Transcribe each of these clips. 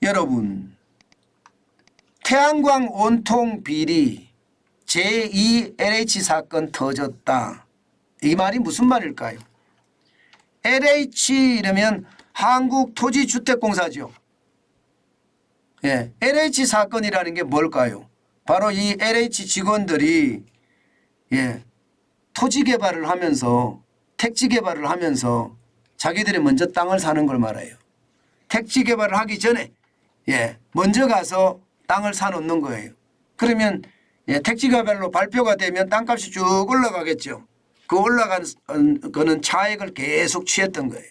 여러분, 태양광 온통 비리 제2 LH 사건 터졌다. 이 말이 무슨 말일까요? LH 이러면 한국토지주택공사죠. 예, LH 사건이라는 게 뭘까요? 바로 이 LH 직원들이 토지 개발을 하면서 택지 개발을 하면서 자기들이 먼저 땅을 사는 걸 말해요. 택지 개발을 하기 전에 먼저 가서 땅을 사놓는 거예요. 그러면 택지 개발로 발표가 되면 땅값이 쭉 올라가겠죠. 그 올라가는 거는 차익을 계속 취했던 거예요.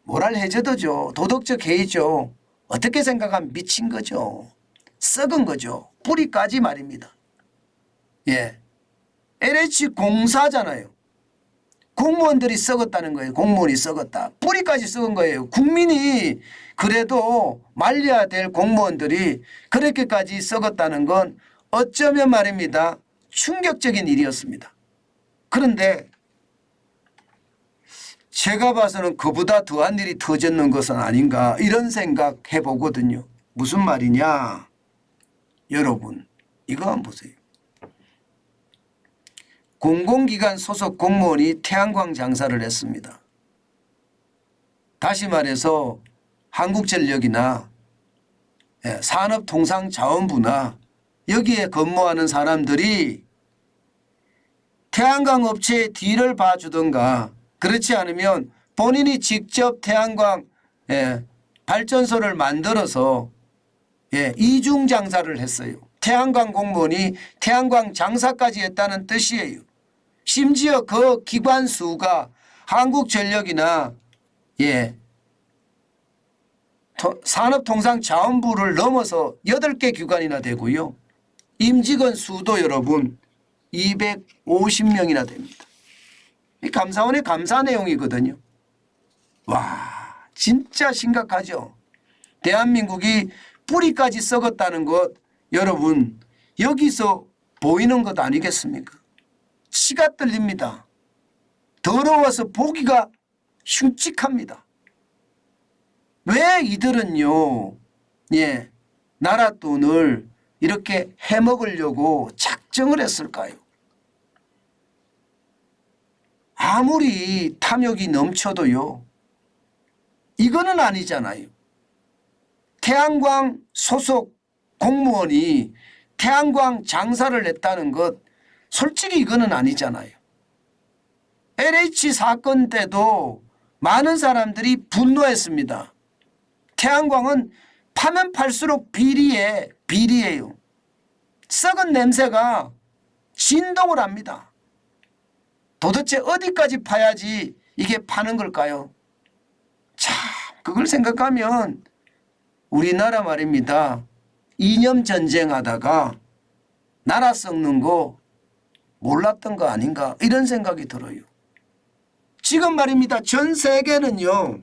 모랄 해저드죠. 도덕적 해이죠. 어떻게 생각하면 미친 거죠. 썩은 거죠. 뿌리까지 말입니다. LH 공사잖아요. 공무원들이 썩었다는 거예요. 공무원이 썩었다. 뿌리까지 썩은 거예요. 국민이 그래도 말려야 될 공무원들이 그렇게까지 썩었다는 건 어쩌면 말입니다. 충격적인 일이었습니다. 그런데 제가 봐서는 그보다 더한 일이 터졌는 것은 아닌가 이런 생각 해보거든요. 무슨 말이냐. 여러분 이거 한번 보세요. 공공기관 소속 공무원이 태양광 장사를 했습니다. 다시 말해서 한국전력이나 산업통상자원부나 여기에 근무하는 사람들이 태양광 업체의 딜을 봐주던가 그렇지 않으면 본인이 직접 태양광 발전소를 만들어서 이중 장사를 했어요. 태양광 공무원이 태양광 장사까지 했다는 뜻이에요. 심지어 그 기관 수가 한국전력이나 산업통상자원부를 넘어서 8개 기관이나 되고요. 임직원 수도 여러분 250명이나 됩니다. 이 감사원의 감사 내용이거든요. 와 진짜 심각하죠. 대한민국이 뿌리까지 썩었다는 것 여러분 여기서 보이는 것 아니겠습니까? 치가 떨립니다. 더러워서 보기가 흉측합니다. 왜 이들은요 나라 돈을 이렇게 해먹으려고 작정을 했을까요? 아무리 탐욕이 넘쳐도요 이거는 아니잖아요. 태양광 소속 공무원이 태양광 장사를 했다는 것 솔직히 이거는 아니잖아요. LH 사건 때도 많은 사람들이 분노했습니다. 태양광은 파면 팔수록 비리예요. 썩은 냄새가 진동을 합니다. 도대체 어디까지 파야지 이게 파는 걸까요? 참 그걸 생각하면 우리나라 말입니다. 이념 전쟁하다가 나라 썩는 거 몰랐던 거 아닌가 이런 생각이 들어요. 지금 말입니다. 전 세계는요.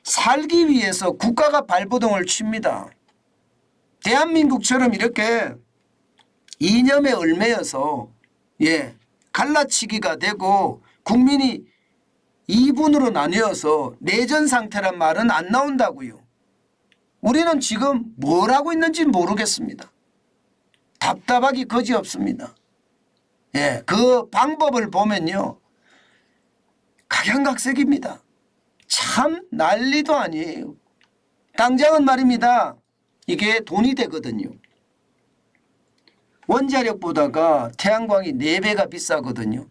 살기 위해서 국가가 발버둥을 칩니다. 대한민국처럼 이렇게 이념에 얽매여서 갈라치기가 되고 국민이 이분으로 나뉘어서 내전 상태란 말은 안 나온다고요. 우리는 지금 뭘 하고 있는지 모르겠습니다. 답답하기 거지없습니다. 그 방법을 보면요. 각양각색입니다. 참 난리도 아니에요. 당장은 말입니다. 이게 돈이 되거든요. 원자력보다가 태양광이 4배가 비싸거든요.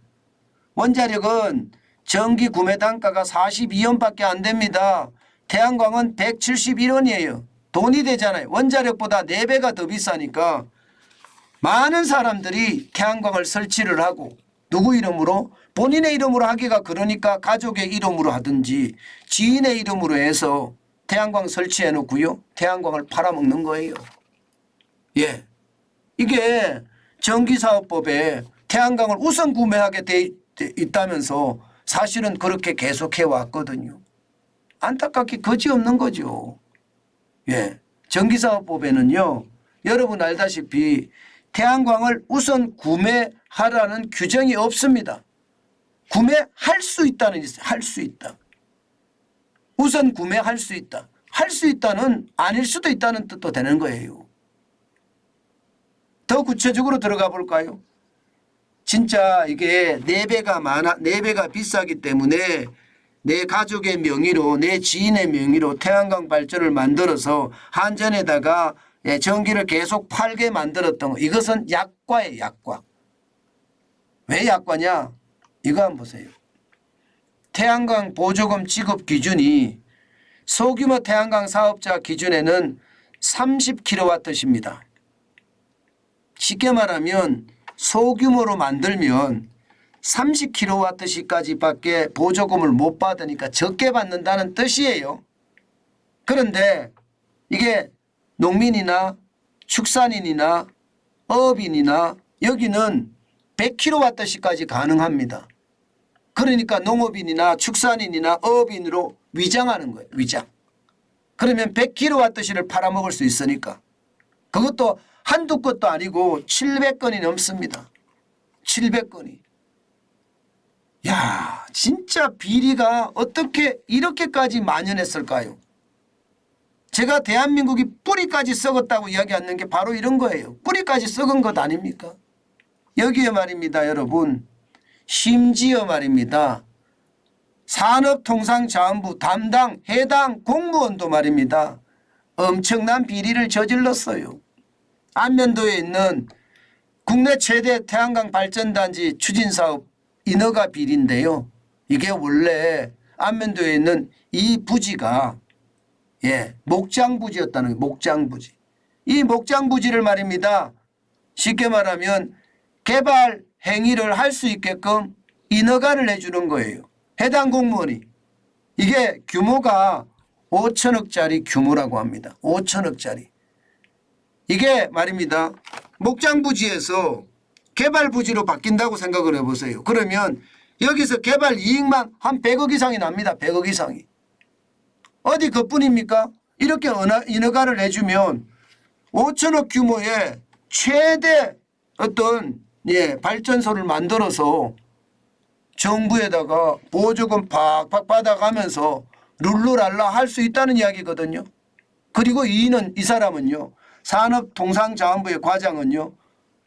원자력은 전기 구매 단가가 42원밖에 안 됩니다. 태양광은 171원이에요. 돈이 되잖아요. 원자력보다 4배가 더 비싸니까 많은 사람들이 태양광을 설치를 하고 누구 이름으로? 본인의 이름으로 하기가 그러니까 가족의 이름으로 하든지 지인의 이름으로 해서 태양광 설치해 놓고요. 태양광을 팔아먹는 거예요. 이게 전기사업법에 태양광을 우선 구매하게 돼 있다면서 사실은 그렇게 계속해 왔거든요. 안타깝게 거지없는 거죠. 전기사업법에는요. 여러분 알다시피 태양광을 우선 구매하라는 규정이 없습니다. 구매할 수 있다는 있어요. 할 수 있다. 우선 구매할 수 있다. 할 수 있다는 아닐 수도 있다는 뜻도 되는 거예요. 더 구체적으로 들어가 볼까요? 진짜 이게 4배가 비싸기 때문에 내 가족의 명의로 내 지인의 명의로 태양광 발전을 만들어서 한전에다가 전기를 계속 팔게 만들었던 거. 이것은 약과예요. 약과. 왜 약과냐? 이거 한번 보세요. 태양광 보조금 지급 기준이 소규모 태양광 사업자 기준에는 30kWh입니다. 쉽게 말하면 소규모로 만들면 30kWh까지밖에 보조금을 못 받으니까 적게 받는다는 뜻이에요. 그런데 이게 농민이나 축산인이나 어업인이나 여기는 100kWh까지 가능합니다. 그러니까 농업인이나 축산인이나 어업인으로 위장하는 거예요. 위장. 그러면 100kWh를 팔아먹을 수 있으니까. 그것도 한두 건도 아니고 700건이 넘습니다. 700건이. 야, 진짜 비리가 어떻게 이렇게까지 만연했을까요? 제가 대한민국이 뿌리까지 썩었다고 이야기하는 게 바로 이런 거예요. 뿌리까지 썩은 것 아닙니까? 여기에 말입니다, 여러분. 심지어 말입니다. 산업통상자원부 담당 해당 공무원도 말입니다. 엄청난 비리를 저질렀어요. 안면도에 있는 국내 최대 태양광 발전단지 추진사업 인허가 비리인데요. 이게 원래 안면도에 있는 이 부지가 목장부지였다는 거예요. 목장부지. 이 목장부지를 말입니다. 쉽게 말하면 개발 행위를 할 수 있게끔 인허가를 해주는 거예요. 해당 공무원이. 이게 규모가 5천억짜리 규모라고 합니다. 5천억짜리. 이게 말입니다. 목장부지에서 개발부지로 바뀐다고 생각을 해보세요. 그러면 여기서 개발 이익만 한 100억 이상이 납니다. 100억 이상이. 어디 그뿐입니까? 이렇게 인허가를 해주면 5천억 규모의 최대 어떤 발전소를 만들어서 정부에다가 보조금 팍팍 받아가면서 룰루랄라 할 수 있다는 이야기거든요. 그리고 이 사람은요. 산업통상자원부의 과장은요.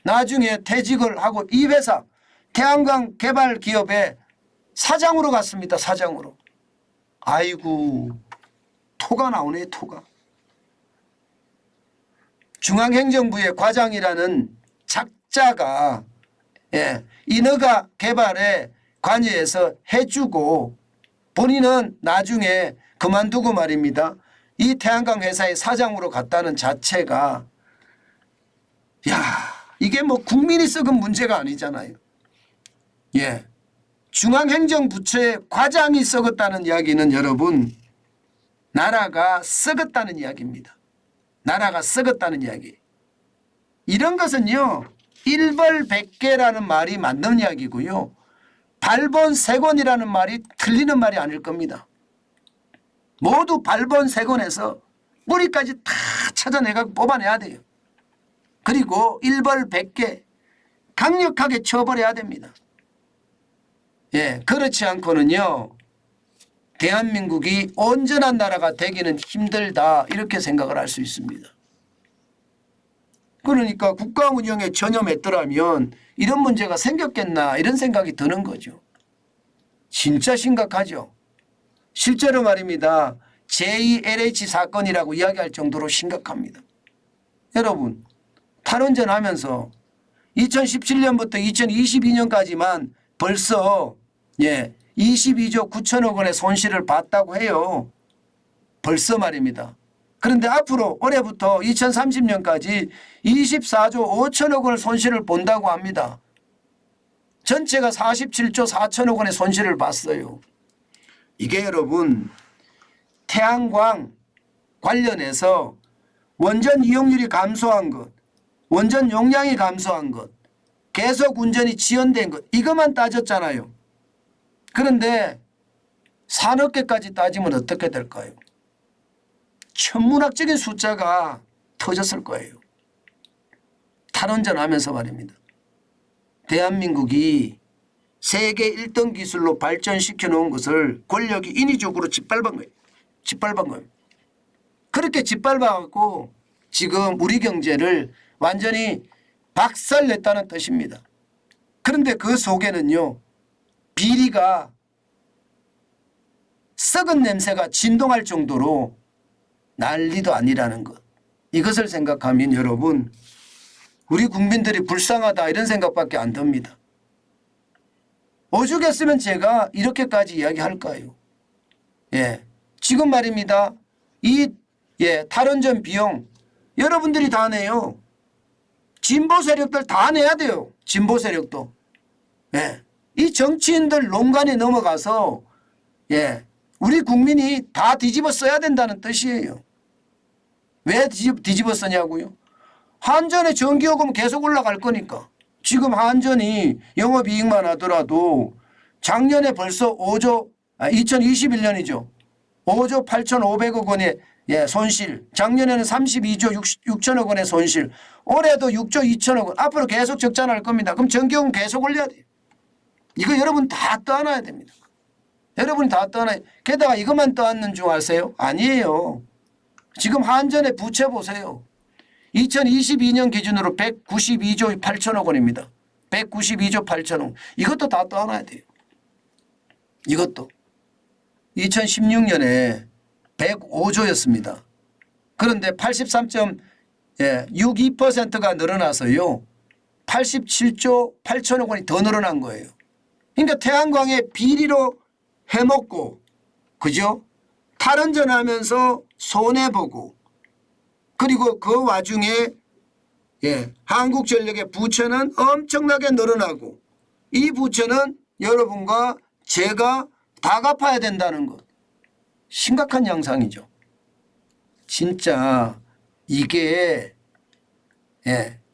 나중에 퇴직을 하고 이 회사 태양광 개발 기업의 사장으로 갔습니다. 사장으로. 아이고 토가 나오네 토가. 중앙행정부의 과장이라는 작자가 인허가 개발에 관여해서 해주고 본인은 나중에 그만두고 말입니다. 이 태양광 회사의 사장으로 갔다는 자체가 이게 뭐 국민이 썩은 문제가 아니잖아요. 중앙행정부처의 과장이 썩었다는 이야기는 여러분 나라가 썩었다는 이야기입니다. 나라가 썩었다는 이야기. 이런 것은요. 일벌백계라는 말이 맞는 이야기고요. 발본색원이라는 말이 틀리는 말이 아닐 겁니다. 모두 발본색원에서 뿌리까지 다 찾아내가 뽑아내야 돼요. 그리고 일벌백계 강력하게 처벌해야 됩니다. 그렇지 않고는요. 대한민국이 온전한 나라가 되기는 힘들다 이렇게 생각을 할 수 있습니다. 그러니까 국가 운영에 전념했더라면 이런 문제가 생겼겠나 이런 생각이 드는 거죠. 진짜 심각하죠. 실제로 말입니다. 제2LH 사건이라고 이야기할 정도로 심각합니다. 여러분 탈원전 하면서 2017년부터 2022년까지만 벌써 22조 9천억 원의 손실을 봤다고 해요. 벌써 말입니다. 그런데 앞으로 올해부터 2030년까지 24조 5천억 원의 손실을 본다고 합니다. 전체가 47조 4천억 원의 손실을 봤어요. 이게 여러분 태양광 관련해서 원전 이용률이 감소한 것, 원전 용량이 감소한 것, 계속 운전이 지연된 것 이것만 따졌잖아요. 그런데 산업계까지 따지면 어떻게 될까요? 천문학적인 숫자가 터졌을 거예요. 탈원전 하면서 말입니다. 대한민국이 세계 1등 기술로 발전시켜 놓은 것을 권력이 인위적으로 짓밟은 거예요. 짓밟은 거예요. 그렇게 짓밟아갖고 지금 우리 경제를 완전히 박살냈다는 뜻입니다. 그런데 그 속에는요, 비리가 썩은 냄새가 진동할 정도로 난리도 아니라는 것. 이것을 생각하면 여러분, 우리 국민들이 불쌍하다 이런 생각밖에 안 듭니다. 오죽했으면 제가 이렇게까지 이야기할까요? 예, 지금 말입니다. 이 탈원전 비용 여러분들이 다 내요. 진보 세력들 다 내야 돼요. 진보 세력도. 예, 이 정치인들 농간에 넘어가서 우리 국민이 다 뒤집어 써야 된다는 뜻이에요. 왜 뒤집어 쓰냐고요? 한전의 전기요금 계속 올라갈 거니까. 지금 한전이 영업이익만 하더라도 작년에 벌써 2021년이죠. 5조 8,500억 원의 손실. 작년에는 32조 6천억 원의 손실. 올해도 6조 2천억 원. 앞으로 계속 적자 날 겁니다. 그럼 전기요금 계속 올려야 돼요. 이거 여러분 다 떠안아야 됩니다. 여러분이 다 떠안아야. 게다가 이것만 떠안는 줄 아세요? 아니에요. 지금 한전의 부채 보세요. 2022년 기준으로 192조 8천억 원입니다. 192조 8천억. 이것도 다 떠안아야 돼요. 이것도. 2016년에 105조였습니다. 그런데 83.62%가 늘어나서요. 87조 8천억 원이 더 늘어난 거예요. 그러니까 태양광의 비리로 해먹고, 그죠? 탈원전하면서 손해보고, 그리고 그 와중에 한국전력의 부채는 엄청나게 늘어나고, 이 부채는 여러분과 제가 다 갚아야 된다는 것. 심각한 양상이죠. 진짜 이게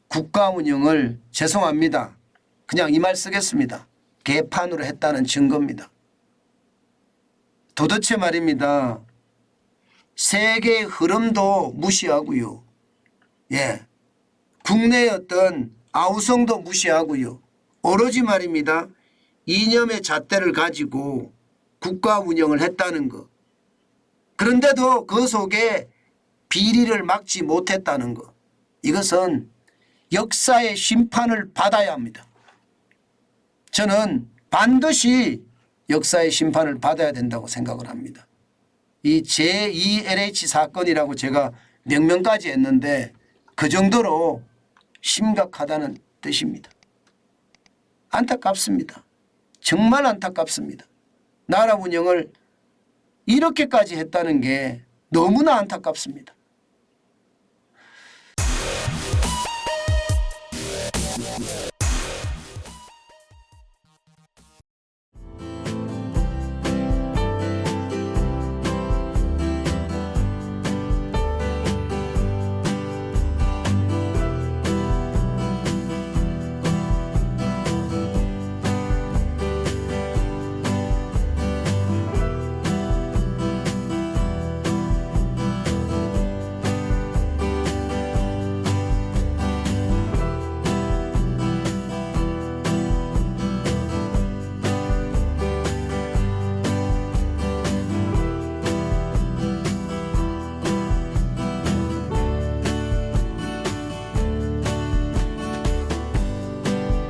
국가 운영을, 죄송합니다, 그냥 이 말 쓰겠습니다, 개판으로 했다는 증거입니다. 도대체 말입니다. 세계의 흐름도 무시하고요. 국내의 어떤 아우성도 무시하고요. 오로지 말입니다. 이념의 잣대를 가지고 국가 운영을 했다는 것. 그런데도 그 속에 비리를 막지 못했다는 것. 이것은 역사의 심판을 받아야 합니다. 저는 반드시 역사의 심판을 받아야 된다고 생각을 합니다. 이 제2LH 사건이라고 제가 명명까지 했는데 그 정도로 심각하다는 뜻입니다. 안타깝습니다. 정말 안타깝습니다. 나라 운영을 이렇게까지 했다는 게 너무나 안타깝습니다.